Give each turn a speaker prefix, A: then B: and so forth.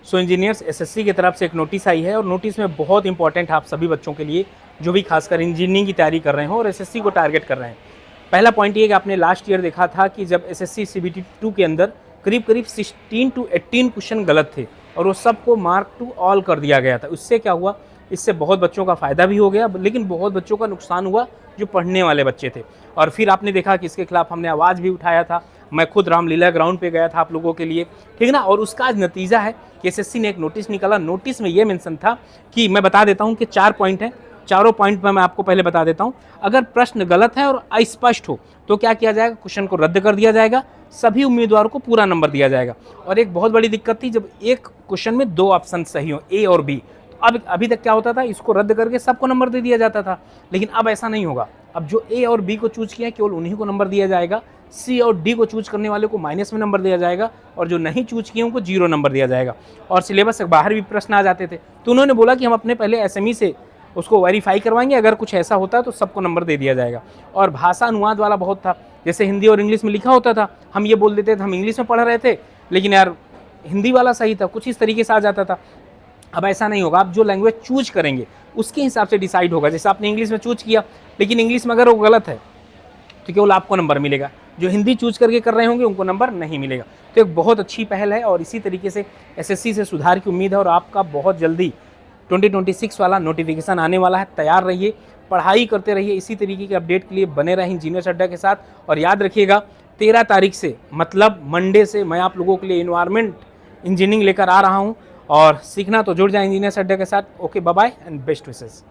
A: सो engineers SSC की तरफ से एक नोटिस आई है और नोटिस में बहुत इंपॉर्टेंट है आप सभी बच्चों के लिए जो भी खासकर इंजीनियरिंग की तैयारी कर रहे हो और एसएससी को टारगेट कर रहे हैं। पहला पॉइंट ये कि आपने लास्ट ईयर देखा था कि जब एसएससी सीबीटी 2 के अंदर करीब करीब 16 to 18 क्वेश्चन गलत थे और वो सबको मार्क टू ऑल कर दिया गया था। उससे क्या हुआ, इससे बहुत बच्चों का फ़ायदा भी हो गया लेकिन बहुत बच्चों का नुकसान हुआ जो पढ़ने वाले बच्चे थे। और फिर आपने देखा कि इसके खिलाफ हमने आवाज़ भी उठाया था, मैं खुद रामलीला ग्राउंड पे गया था आप लोगों के लिए, ठीक है ना। और उसका आज नतीजा है कि एसएससी ने एक नोटिस निकाला। नोटिस में ये मेंशन था कि मैं बता देता हूँ कि 4 पॉइंट हैं, चारों पॉइंट पर मैं आपको पहले बता देता हूँ। अगर प्रश्न गलत है और अस्पष्ट हो तो क्या किया जाएगा, क्वेश्चन को रद्द कर दिया जाएगा, सभी उम्मीदवारों को पूरा नंबर दिया जाएगा। और एक बहुत बड़ी दिक्कत थी जब एक क्वेश्चन में 2 ऑप्शन सही हो, ए और बी, तो अब अभी तक क्या होता था, इसको रद्द करके सबको नंबर दे दिया जाता था। लेकिन अब ऐसा नहीं होगा, अब जो ए और बी को चूज किया केवल उन्हीं को नंबर दिया जाएगा, सी और डी को चूज करने वाले को माइनस में नंबर दिया जाएगा और जो नहीं चूज किए उनको 0 नंबर दिया जाएगा। और सिलेबस से बाहर भी प्रश्न आ जाते थे, तो उन्होंने बोला कि हम अपने पहले एसएमई से उसको वेरीफाई करवाएंगे, अगर कुछ ऐसा होता है तो सबको नंबर दे दिया जाएगा। और भाषा अनुवाद वाला बहुत था, जैसे हिंदी और इंग्लिश में लिखा होता था, हम ये बोल देते थे हम इंग्लिश में पढ़ रहे थे लेकिन यार हिंदी वाला सही था, कुछ इस तरीके से आ जाता था। अब ऐसा नहीं होगा, आप जो लैंग्वेज चूज करेंगे उसके हिसाब से डिसाइड होगा। जैसे आपने इंग्लिश में चूज किया लेकिन इंग्लिश में अगर वो गलत है तो केवल आपको नंबर मिलेगा, जो हिंदी चूज करके कर रहे होंगे उनको नंबर नहीं मिलेगा। तो एक बहुत अच्छी पहल है और इसी तरीके से एसएससी से सुधार की उम्मीद है और आपका बहुत जल्दी 2026 वाला नोटिफिकेशन आने वाला है। तैयार रहिए, पढ़ाई करते रहिए, इसी तरीके के अपडेट के लिए बने रहें इंजीनियर्स अड्डा के साथ। और याद रखिएगा 13 तारीख से मतलब मंडे से मैं आप लोगों के लिए एनवायरनमेंट इंजीनियरिंग लेकर आ रहा हूँ और सीखना तो जुड़ जाए इंजीनियर्स अड्डा के साथ। Okay, bye bye and best wishes.